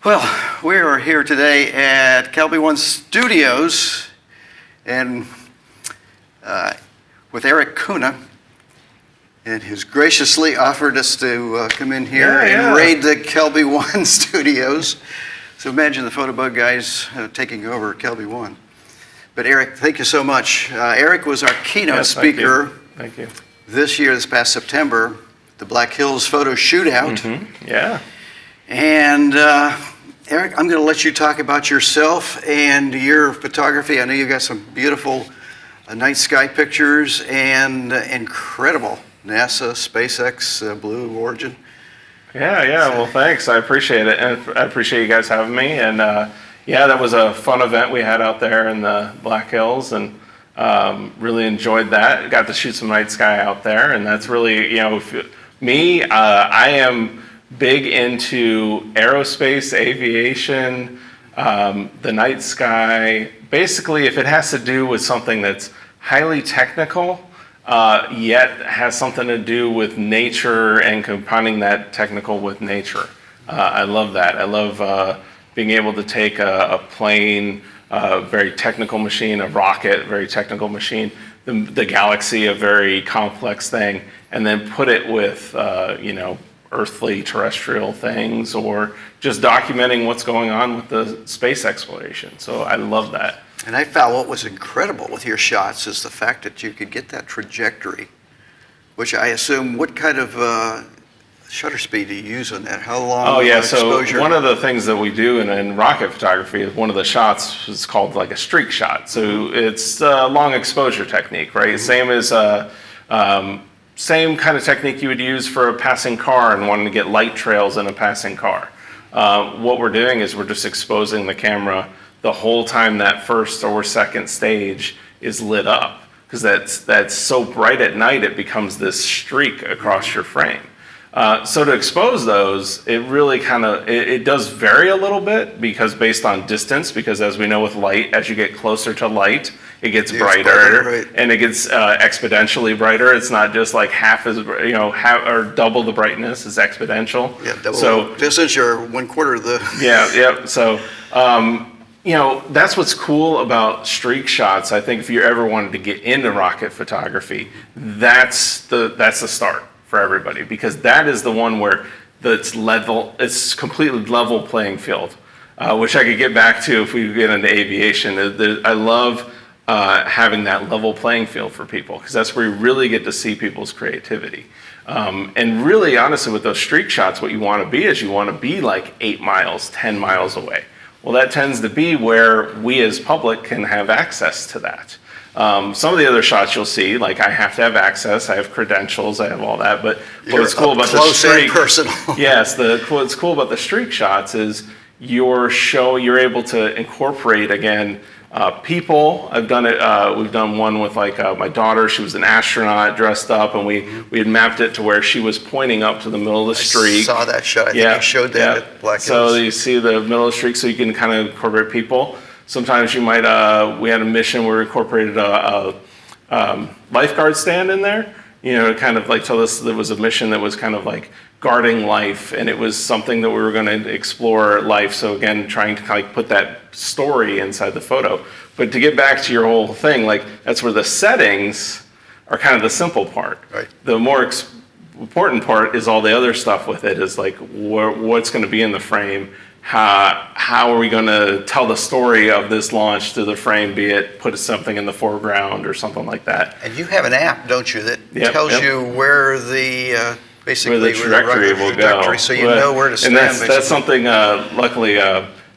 Well, we are here today at Kelbyone Studios and with Erik Kuna, and he's graciously offered us to come in here and raid the Kelbyone Studios. So imagine the Photobug guys taking over Kelbyone. But Erik, thank you so much. Erik was our keynote speaker. Thank you. This past September, the Black Hills Photo Shootout. Mm-hmm. Yeah. And Erik, I'm going to let you talk about yourself and your photography. I know you got some beautiful night sky pictures and incredible NASA, SpaceX, Blue Origin. Yeah. Well, thanks. I appreciate it, and I appreciate you guys having me. And that was a fun event we had out there in the Black Hills, and really enjoyed that. Got to shoot some night sky out there, and that's really, me. I am big into aerospace, aviation, the night sky. Basically, if it has to do with something that's highly technical, yet has something to do with nature and combining that technical with nature. I love that. I love being able to take a plane, a very technical machine, a rocket, very technical machine, the galaxy, a very complex thing, and then put it with, earthly terrestrial things, or just documenting what's going on with the space exploration. So I love that. And I found what was incredible with your shots is the fact that you could get that trajectory, which I assume, what kind of shutter speed do you use on that? How long exposure? So one of the things that we do in rocket photography is one of the shots is called like a streak shot. So it's a long exposure technique, right? Mm-hmm. Same kind of technique you would use for a passing car and wanting to get light trails in a passing car. What we're doing is we're just exposing the camera the whole time that first or second stage is lit up, because that's so bright at night it becomes this streak across your frame. So to expose those, it really it does vary a little bit because based on distance, because as we know with light, as you get closer to light, it gets brighter, right. And it gets exponentially brighter. It's not just like half or double the brightness is exponential. Yeah, double. So distance, you're 1/4 of the. Yeah. So, that's what's cool about streak shots. I think if you ever wanted to get into rocket photography, that's the start for everybody, because that is the one where it's completely level playing field, which I could get back to if we get into aviation. I love having that level playing field for people, because that's where you really get to see people's creativity. And really, honestly, with those streak shots, what you want to be like 8 miles, 10 miles away. Well, that tends to be where we as public can have access to that. Some of the other shots you'll see, like I have to have access, I have credentials, I have all that, but what's cool about the streak, yes, what's cool about the streak shots is you're able to incorporate again people. I've done it. We've done one with my daughter. She was an astronaut dressed up, and we had mapped it to where she was pointing up to the middle of the streak. I saw that shot. I think you showed that at Black Hills. So you see the middle of the streak, so you can kind of incorporate people. Sometimes you might. We had a mission where we incorporated a lifeguard stand in there. To kind of like tell us there was a mission that was kind of like guarding life, and it was something that we were going to explore life. So again, trying to put that story inside the photo. But to get back to your whole thing, that's where the settings are kind of the simple part. Right. The more important part is all the other stuff with it, is what's going to be in the frame. How are we going to tell the story of this launch to the frame, be it put something in the foreground or something like that. And you have an app, don't you, that tells you where the basically where the trajectory will go, so you know where to stand. And that's something luckily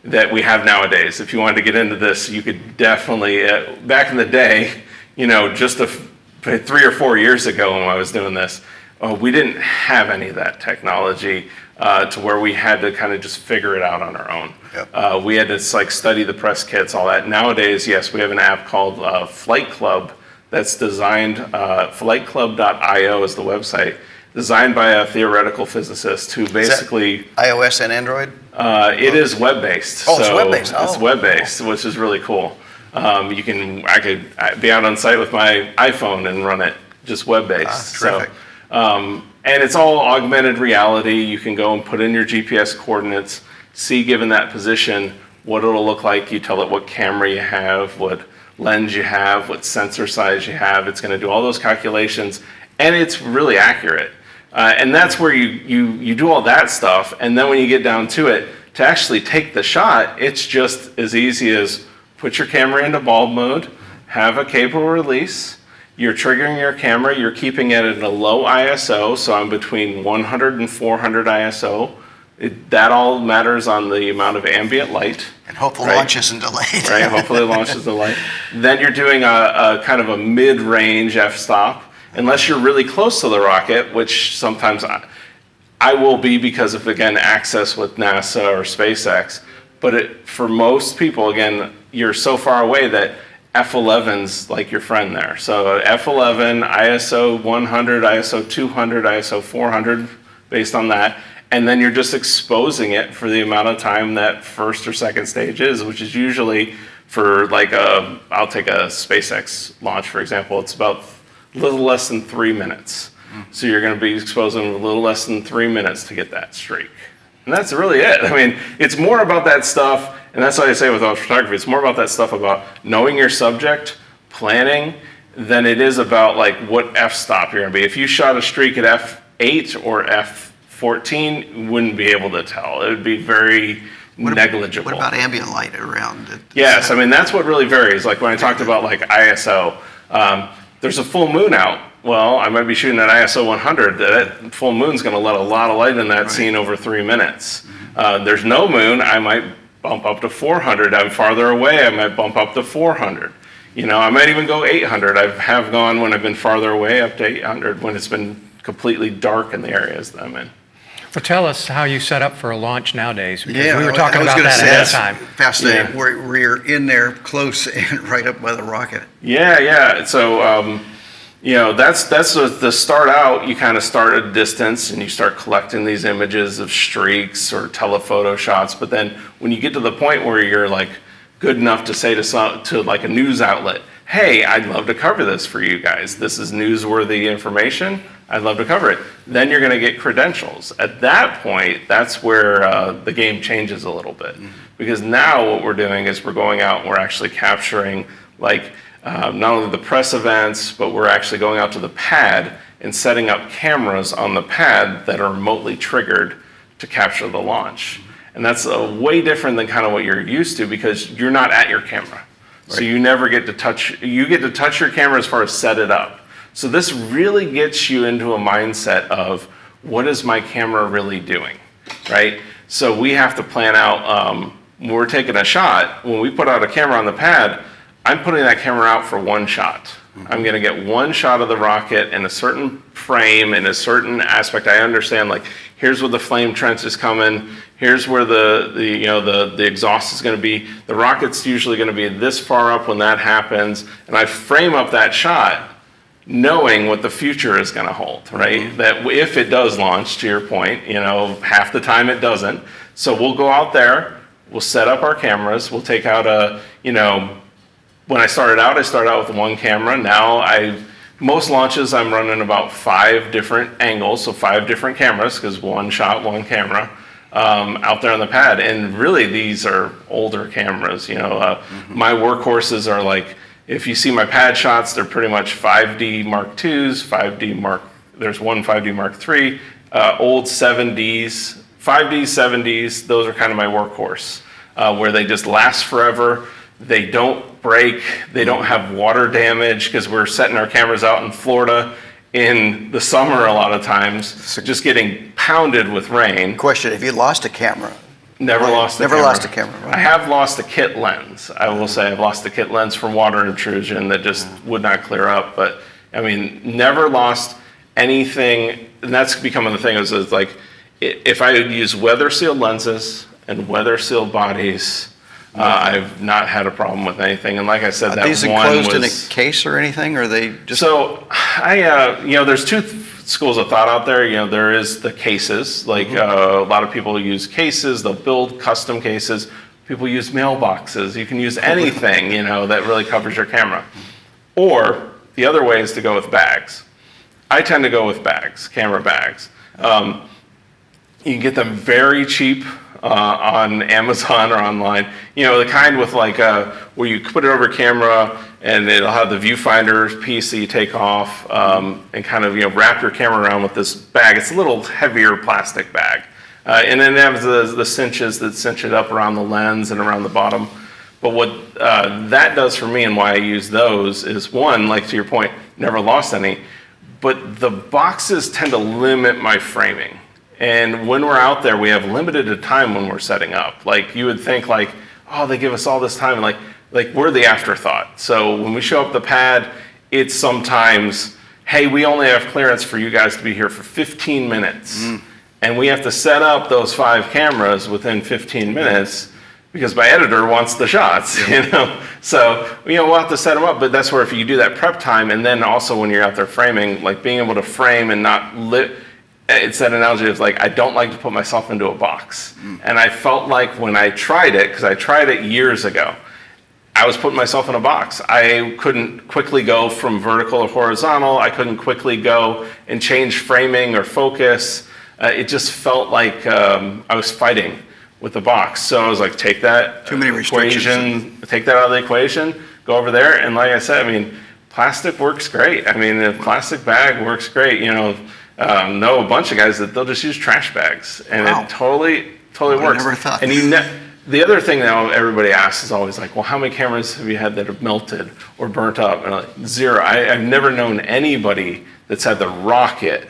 that we have nowadays. If you wanted to get into this, you could definitely back in the day, just 3 or 4 years ago when I was doing this, we didn't have any of that technology. To where we had to kind of just figure it out on our own. Yep. We had to study the press kits, all that. Nowadays, yes, we have an app called Flight Club that's designed, flightclub.io is the website, designed by a theoretical physicist who basically... Is that iOS and Android? It is web-based. Oh, it's web-based. It's web-based, which is really cool. I could be out on site with my iPhone and run it just web-based. Terrific. And it's all augmented reality. You can go and put in your GPS coordinates. see, given that position, what it'll look like. You tell it what camera you have, what lens you have, what sensor size you have. It's going to do all those calculations, and it's really accurate. And that's where you do all that stuff, and then when you get down to it, to actually take the shot, it's just as easy as put your camera into bulb mode, have a cable release, you're triggering your camera, you're keeping it at a low ISO, so I'm between 100 and 400 ISO. That all matters on the amount of ambient light. And hopefully launch isn't delayed. Right, hopefully the launch is delayed. Then you're doing a kind of a mid-range f-stop, unless you're really close to the rocket, which sometimes I will be because of, again, access with NASA or SpaceX. But for most people, again, you're so far away that F11's like your friend there. So F11, ISO 100, ISO 200, ISO 400, based on that. And then you're just exposing it for the amount of time that first or second stage is, which is usually for like I'll take a SpaceX launch, for example, it's about a little less than 3 minutes. So you're going to be exposing a little less than 3 minutes to get that streak. And that's really it. I mean, it's more about that stuff, and that's why I say with photography, it's more about that stuff about knowing your subject, planning, than it is about like what f-stop you're going to be. If you shot a streak at f8 or f14, you wouldn't be able to tell. It would be very negligible. What about ambient light around it? Yes, I mean, that's what really varies. Like when I talked about like ISO, there's a full moon out. Well, I might be shooting at ISO 100. That full moon's going to let a lot of light in that scene over 3 minutes. There's no moon. I might bump up to 400. I'm farther away. I might bump up to 400. You know, I might even go 800. I have gone when I've been farther away up to 800 when it's been completely dark in the areas that I'm in. Well, tell us how you set up for a launch nowadays, because Yeah, we were talking about that ahead of time. Fascinating, where you're in there close and right up by the rocket. Yeah. So, you know, that's the start out. You kind of start at a distance and you start collecting these images of streaks or telephoto shots. But then when you get to the point where you're like good enough to say to like a news outlet, hey, I'd love to cover this for you guys. This is newsworthy information. I'd love to cover it. Then you're going to get credentials. At that point, that's where the game changes a little bit. Because now what we're doing is we're going out and we're actually capturing like not only the press events, but we're actually going out to the pad and setting up cameras on the pad that are remotely triggered to capture the launch. And that's way different than kind of what you're used to, because you're not at your camera. So you never get to touch, you get to touch your camera as far as set it up. So this really gets you into a mindset of what is my camera really doing, right? So we have to plan out, when we're taking a shot, when we put out a camera on the pad, I'm putting that camera out for one shot. I'm going to get one shot of the rocket in a certain frame, in a certain aspect. I understand, like, here's where the flame trench is coming. Here's where the exhaust is going to be. The rocket's usually going to be this far up when that happens. And I frame up that shot knowing what the future is going to hold, right? That if it does launch, to your point, you know, half the time it doesn't. So we'll go out there, we'll set up our cameras, we'll take out a, you know, when I started out with one camera. Now most launches I'm running about 5 different angles, so 5 different cameras, because one shot, one camera out there on the pad. And really these are older cameras. You know, my workhorses are like, if you see my pad shots, they're pretty much 5D Mark IIs, there's one 5D Mark III, old 7Ds, 5Ds, 7Ds, those are kind of my workhorse, where they just last forever. They don't break, they don't have water damage, because we're setting our cameras out in Florida in the summer a lot of times, just getting pounded with rain. Question, have you lost a camera? Never lost a camera. Right? I have lost a kit lens. I will say I've lost a kit lens from water intrusion that just would not clear up. But I mean, never lost anything. And that's becoming the thing, is like, if I use weather sealed lenses and weather sealed bodies, I've not had a problem with anything. And like I said, that these one enclosed in was a case or anything, or are they just? So you know, there's two schools of thought out there. You know, there is the cases, like a lot of people use cases, they'll build custom cases. People use mailboxes. You can use anything, you know, that really covers your camera. Or the other way is to go with bags. I tend to go with bags, camera bags. You can get them very cheap on Amazon or online. You know, the kind with like where you put it over camera and it'll have the viewfinder piece that you take off and kind of, you know, wrap your camera around with this bag. It's a little heavier plastic bag. And then it has the cinches that cinch it up around the lens and around the bottom. But what that does for me and why I use those is, one, like to your point, never lost any, but the boxes tend to limit my framing. And when we're out there, we have limited time when we're setting up. Like you would think like, oh, they give us all this time. Like we're the afterthought. So when we show up the pad, it's sometimes, hey, we only have clearance for you guys to be here for 15 minutes. And we have to set up those 5 cameras within 15 minutes because my editor wants the shots, you know? So, you know, we'll have to set them up, but that's where if you do that prep time, and then also when you're out there framing, like being able to frame and not it's that analogy of like, I don't like to put myself into a box. And I felt like when I tried it, because I tried it years ago, I was putting myself in a box. I couldn't quickly go from vertical or horizontal. I couldn't quickly go and change framing or focus. It just felt like I was fighting with the box. So I was like, take that Too many equation, take that out of the equation, go over there. And like I said, I mean, plastic works great. I mean, the plastic bag works great. You know, know a bunch of guys that they'll just use trash bags, and Wow. it totally works. I never thought. And the other thing that everybody asks is always like, well, how many cameras have you had that have melted or burnt up? And I'm like, 0. I've never known anybody that's had the rocket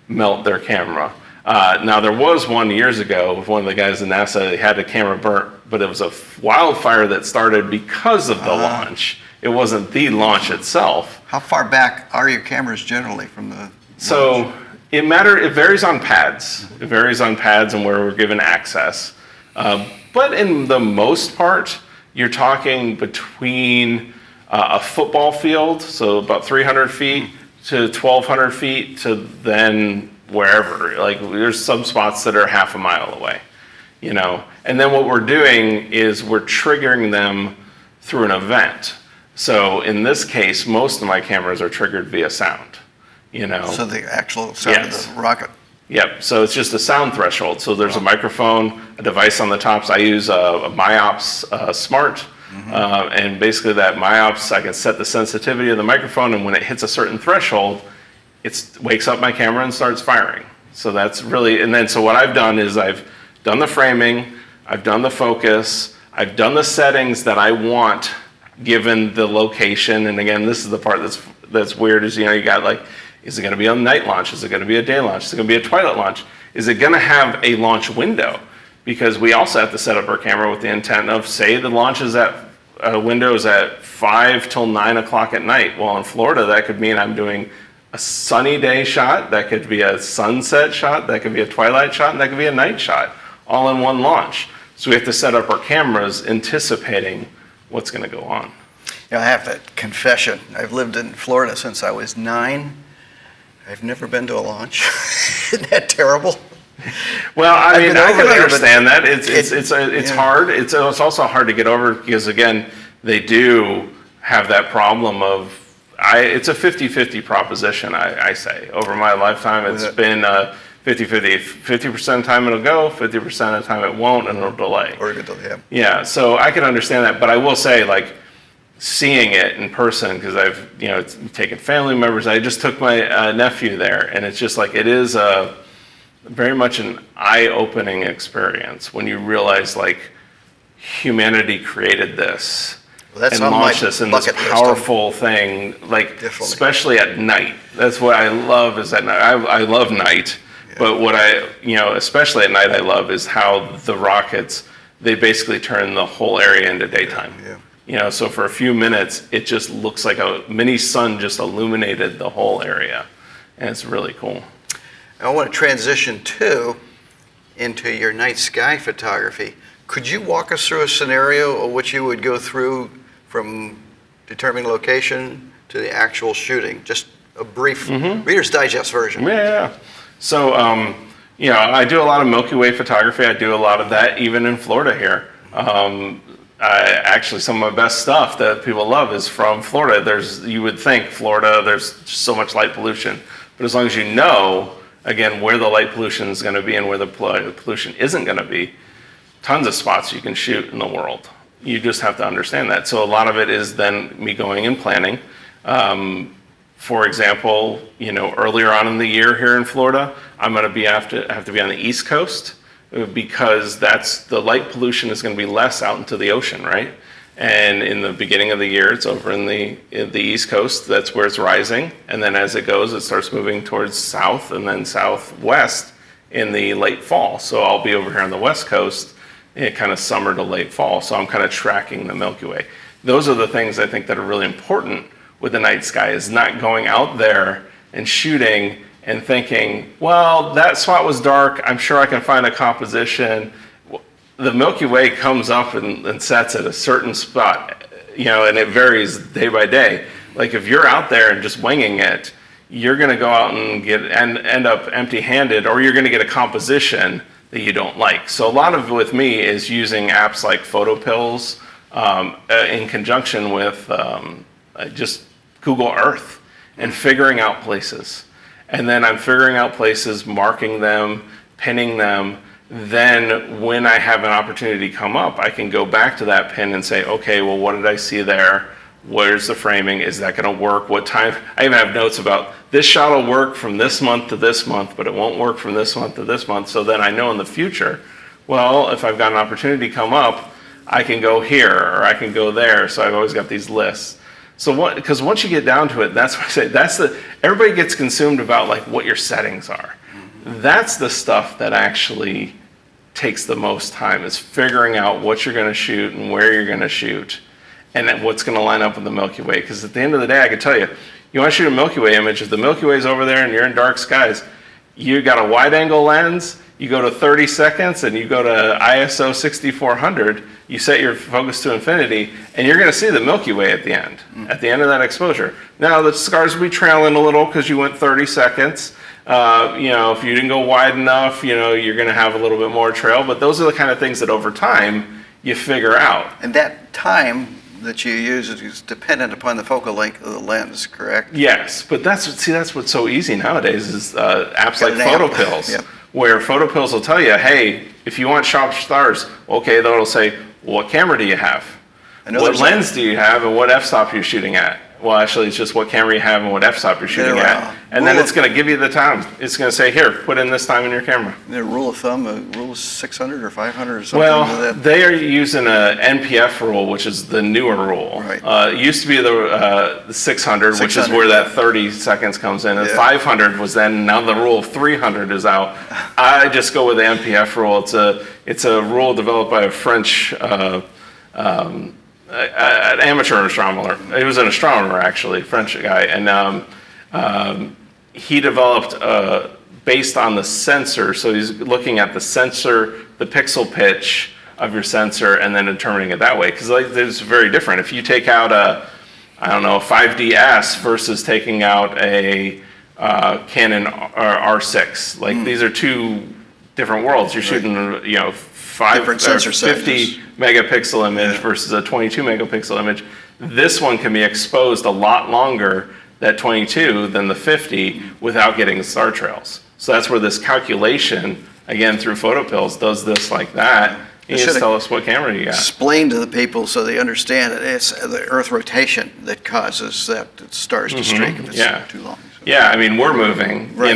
melt their camera. Now there was one years ago with one of the guys in NASA. They had a camera burnt, but it was a wildfire that started because of the launch. It wasn't the launch itself. How far back are your cameras generally from the So it varies on pads. It varies on pads and where we're given access. But in the most part, you're talking between a football field, so about 300 feet to 1,200 feet to then wherever. Like there's some spots that are half a mile away, you know. And then what we're doing is we're triggering them through an event. So in this case, most of my cameras are triggered via sound, you know. So the actual sound Yes. of the rocket. Yep, so it's just a sound threshold. So there's a microphone, a device on the tops. I use a Myops Smart, and basically that Myops, I can set the sensitivity of the microphone, and when it hits a certain threshold, it wakes up my camera and starts firing. So that's really, and then so what I've done is I've done the framing, I've done the focus, I've done the settings that I want given the location. And again, this is the part that's weird is, you know, you got like, is it going to be a night launch? Is it going to be a day launch? Is it going to be a twilight launch? Is it going to have a launch window? Because we also have to set up our camera with the intent of, say the launch is at windows at 5 till 9 o'clock at night. Well, in Florida, that could mean I'm doing a sunny day shot, that could be a sunset shot, that could be a twilight shot, and that could be a night shot, all in one launch. So we have to set up our cameras anticipating what's going to go on. You know, I have to confession. I've lived in Florida since I was 9. I've never been to a launch. Isn't that terrible? Well, I mean, I can understand that. It's yeah. hard. It's also hard to get over because, again, they do have that problem of, it's a 50-50 proposition, I say. Over my lifetime, it's been 50-50. 50% of the time it'll go, 50% of the time it won't, and it'll delay. Or it'll delay. Yeah, so I can understand that, but I will say, like, seeing it in person, because I've, you know, taken family members. I just took my nephew there, and it's just like, it is very much an eye-opening experience when you realize, like, humanity created this. Well, that's and on launched my this in this bucket list. powerful thing, like, Definitely. especially at night. That's what I love is at night. I love night, but what especially at night I love is how the rockets, they basically turn the whole area into daytime. Yeah. You know, so for a few minutes, it just looks like a mini sun just illuminated the whole area, and it's really cool. I want to transition into your night sky photography. Could you walk us through a scenario of what you would go through from determining location to the actual shooting? Just a brief Reader's Digest version. Yeah. So, you know, I do a lot of Milky Way photography. I do a lot of that even in Florida here. Actually, some of my best stuff that people love is from Florida. You would think Florida, there's so much light pollution. But as long as you know, again, where the light pollution is going to be and where the pollution isn't going to be, tons of spots you can shoot in the world. You just have to understand that. So a lot of it is then me going and planning. For example, earlier on in the year here in Florida, I'm going to have to be on the East Coast because the light pollution is going to be less out into the ocean, right? And in the beginning of the year, it's over in the East Coast. That's where it's rising. And then as it goes, it starts moving towards south and then southwest in the late fall. So I'll be over here on the West Coast, kind of summer to late fall. So I'm kind of tracking the Milky Way. Those are the things I think that are really important with the night sky, is not going out there and shooting and thinking, well, that spot was dark, I'm sure I can find a composition. The Milky Way comes up and sets at a certain spot, and it varies day by day. Like if you're out there and just winging it, you're going to go out and end up empty-handed, or you're going to get a composition that you don't like. So a lot of it with me is using apps like PhotoPills in conjunction with just Google Earth and figuring out places. And then I'm figuring out places, marking them, pinning them. Then when I have an opportunity come up, I can go back to that pin and say, okay, well, what did I see there? Where's the framing? Is that going to work? What time? I even have notes about this shot will work from this month to this month, but it won't work from this month to this month. So then I know in the future, well, if I've got an opportunity come up, I can go here or I can go there. So I've always got these lists. So because once you get down to it, that's what I say, everybody gets consumed about like what your settings are. That's the stuff that actually takes the most time, is figuring out what you're going to shoot and where you're going to shoot and then what's going to line up with the Milky Way. Because at the end of the day, I can tell you, you want to shoot a Milky Way image, if the Milky Way is over there and you're in dark skies, you got a wide angle lens, you go to 30 seconds and you go to ISO 6400, you set your focus to infinity, and you're going to see the Milky Way at the end of that exposure. Now the stars will be trailing a little because you went 30 seconds. If you didn't go wide enough, you're going to have a little bit more trail, but those are the kind of things that over time you figure out. And that time that you use is dependent upon the focal length of the lens, correct? Yes, but that's what's so easy nowadays is apps like PhotoPills, Yep. where PhotoPills will tell you, hey, if you want sharp stars, okay, then it'll say, well, what camera do you have? What lens do you have, and what f-stop you're shooting at? Well, actually, it's just what camera you have and what f-stop you're shooting at. And then it's going to give you the time. It's going to say, here, put in this time in your camera. The rule of thumb, rule of 600 or 500 or something Well, like that? they are using a NPF rule, which is the newer rule. Right. It used to be the 600, which is where that 30 seconds comes in. And 500 was then, now the rule of 300 is out. I just go with the NPF rule. It's a rule developed by a French an amateur astronomer. He was an astronomer, actually, a French guy, and he developed based on the sensor. So he's looking at the sensor, the pixel pitch of your sensor, and then determining it that way. Because it's very different. If you take out a 5DS versus taking out a Canon R6, these are two different worlds. You're shooting, Different sensor 50 sizes. megapixel image versus a 22 megapixel image. This one can be exposed a lot longer, that 22, than the 50 without getting star trails. So that's where this calculation, again through PhotoPills, does this like that. You just tell us what camera you got. Explain to the people so they understand that it's the Earth rotation that causes that stars to streak if it's too long. Yeah, I mean, we're moving, Right.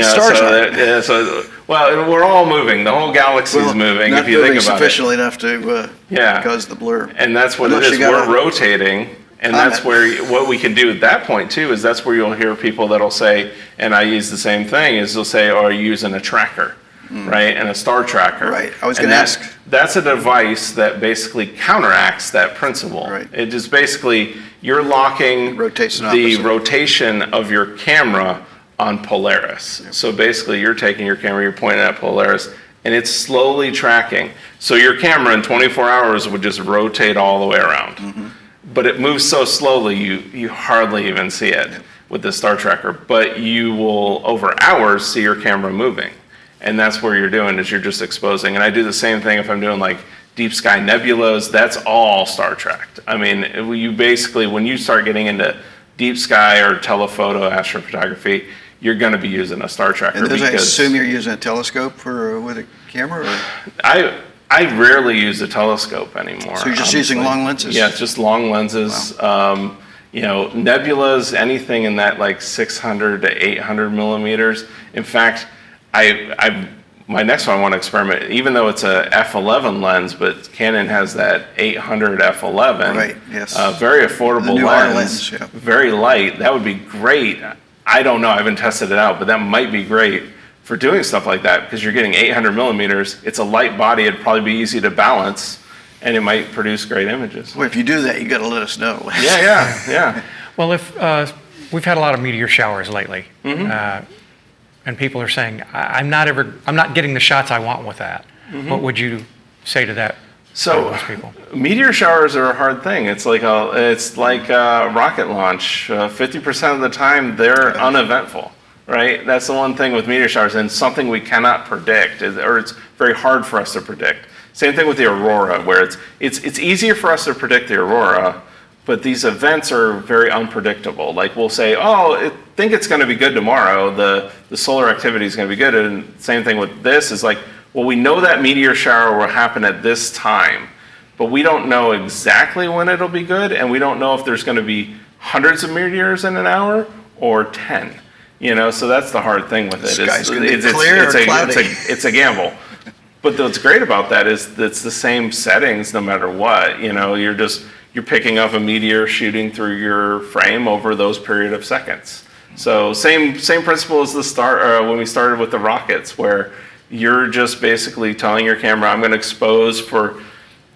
Stars are. Well, we're all moving. The whole galaxy is moving, not if you think moving about sufficiently enough to Yeah. cause the blur. And that's what Unless it is. you got We're rotating, and that's where what we can do at that point too is that's where you'll hear people that'll say, and I use the same thing, is they'll say, "Oh, are you using a tracker?" Right, and a star tracker. Right. I was going to ask. That's a device that basically counteracts that principle. Right. It is basically you're locking Rotates in the opposite. rotation of your camera on Polaris. So basically, you're taking your camera, you're pointing at Polaris, and it's slowly tracking. So your camera in 24 hours would just rotate all the way around. But it moves so slowly, you hardly even see it with the star tracker. But you will, over hours, see your camera moving. And that's where you're doing, is you're just exposing. And I do the same thing if I'm doing like deep sky nebulas. That's all star tracked. I mean, you basically, when you start getting into deep sky or telephoto astrophotography, you're going to be using a star tracker. And does I assume you're using a telescope with a camera? Or? I rarely use a telescope anymore. So you're just using long lenses? Yeah, just long lenses. Wow. Nebulas, anything in that like 600 to 800 millimeters. In fact, my next one I want to experiment, even though it's a f11 lens, but Canon has that 800 f11. Right, yes. Very affordable The new lens, lens, yeah. very light. That would be great. I don't know, I haven't tested it out, but that might be great for doing stuff like that because you're getting 800 millimeters. It's a light body, it'd probably be easy to balance, and it might produce great images. Well, if you do that, you got to let us know. Yeah. Well, if we've had a lot of meteor showers lately, and people are saying, I'm not getting the shots I want with that. What would you say to that? So, those people? Meteor showers are a hard thing. It's like a rocket launch. 50% of the time, they're uneventful, right? That's the one thing with meteor showers, and something we cannot predict, or it's very hard for us to predict. Same thing with the aurora, where it's easier for us to predict the aurora, but these events are very unpredictable. Like we'll say, I think it's going to be good tomorrow. The solar activity is going to be good, and same thing with this is like, well, we know that meteor shower will happen at this time, but we don't know exactly when it'll be good, and we don't know if there's going to be hundreds of meteors in an hour or 10. So that's the hard thing with it. The sky's going to be clear or cloudy. It's a gamble. But what's great about that is it's the same settings no matter what. You're picking up a meteor shooting through your frame over those period of seconds. So same principle as when we started with the rockets, where you're just basically telling your camera, I'm going to expose for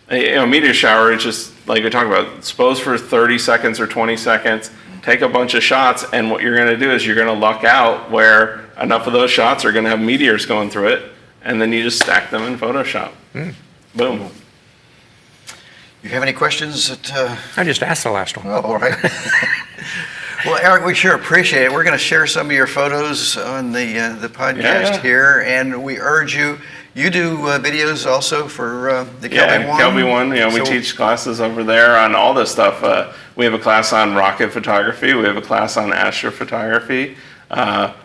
a meteor shower. It's just like we talked about, expose for 30 seconds or 20 seconds, take a bunch of shots, and what you're going to do is you're going to luck out where enough of those shots are going to have meteors going through it, and then you just stack them in Photoshop. Boom. You have any questions? I just asked the last one. Oh, all right. Well, Eric, we sure appreciate it. We're going to share some of your photos on the podcast here, and we urge you. You do videos also for the Kelbyone? Kelbyone. We teach classes over there on all this stuff. We have a class on rocket photography. We have a class on astrophotography.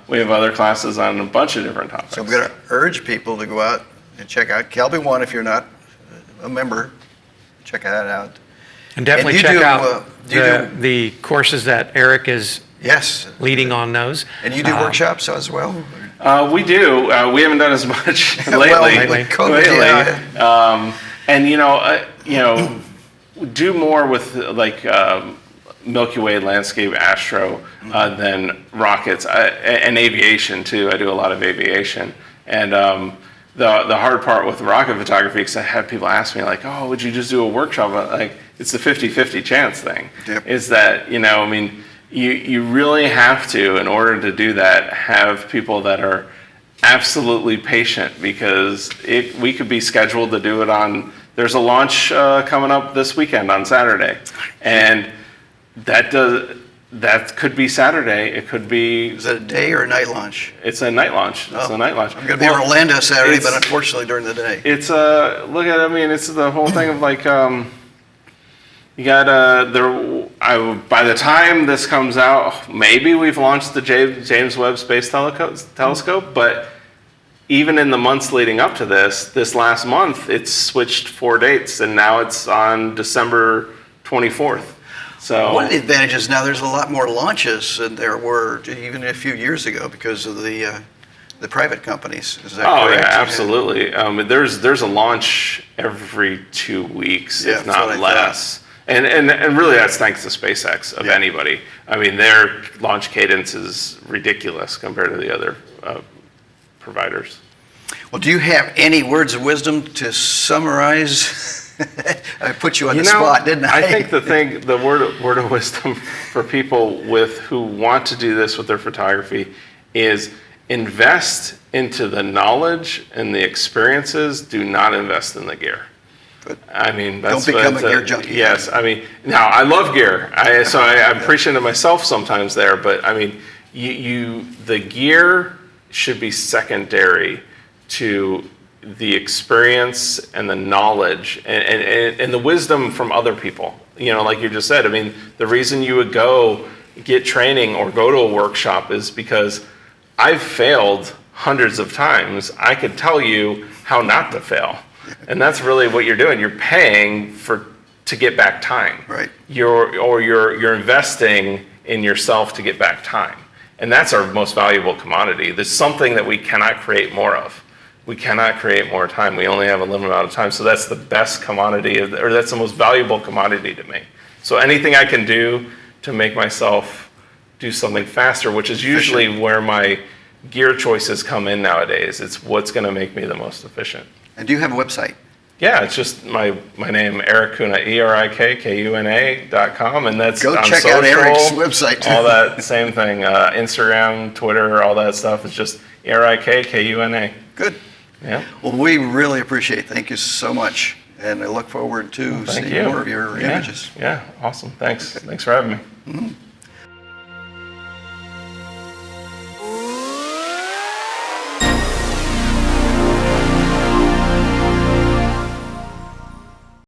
We have other classes on a bunch of different topics. So I'm going to urge people to go out and check out Kelbyone if you're not a member. Check that out. And definitely check out the courses that Eric is leading on those. And you do workshops as well? We do. We haven't done as much lately. Lately. Do more with like Milky Way landscape astro than rockets and aviation too. I do a lot of aviation, and the hard part with rocket photography, because I have people ask me like, "Oh, would you just do a workshop?" Like, it's the 50-50 chance thing. Yep. Is that you really have to, in order to do that, have people that are absolutely patient, because we could be scheduled to do it on. There's a launch coming up this weekend on Saturday, and that could be Saturday. It could be. Is it a day or a night launch? It's a night launch. It's a night launch. I'm going to be in Orlando Saturday, but unfortunately during the day. It's it's the whole thing of like you got by the time this comes out, maybe we've launched the James Webb Space Telescope, but even in the months leading up to this last month, it's switched 4 dates, and now it's on December 24th. So one of the advantages now, there's a lot more launches than there were even a few years ago because of the private companies. Is that correct? Yeah, absolutely. There's a launch every 2 weeks, if not less. And really, that's thanks to SpaceX of anybody. I mean, their launch cadence is ridiculous compared to the other providers. Well, do you have any words of wisdom to summarize? I put you on the spot, didn't I? I think the word of wisdom for people who want to do this with their photography is invest into the knowledge and the experiences. Do not invest in the gear. Good. I mean, don't become a gear junkie. Yes, I mean, now I love gear, so I'm preaching to myself sometimes there. But I mean, the gear should be secondary to the experience and the knowledge and the wisdom from other people. Like you just said, I mean, the reason you would go get training or go to a workshop is because I've failed hundreds of times. I could tell you how not to fail. And that's really what you're doing. You're paying to get back time. Right. You're investing in yourself to get back time. And that's our most valuable commodity. There's something that we cannot create more of. We cannot create more time. We only have a limited amount of time. So that's the best commodity, or that's the most valuable commodity to me. So anything I can do to make myself do something faster, which is usually where my gear choices come in nowadays. It's what's going to make me the most efficient. And do you have a website? Yeah, it's just my name, Erik Kuna, ERIKKUNA.com, and that's Go on check social, out Erik's website, too. all that same thing, Instagram, Twitter, all that stuff. It's just ERIKKUNA. Good. Yeah. Well, we really appreciate it. Thank you so much. And I look forward to Thank seeing you. more of your Yeah. images. Yeah, awesome. Thanks. Thanks for having me. Mhm.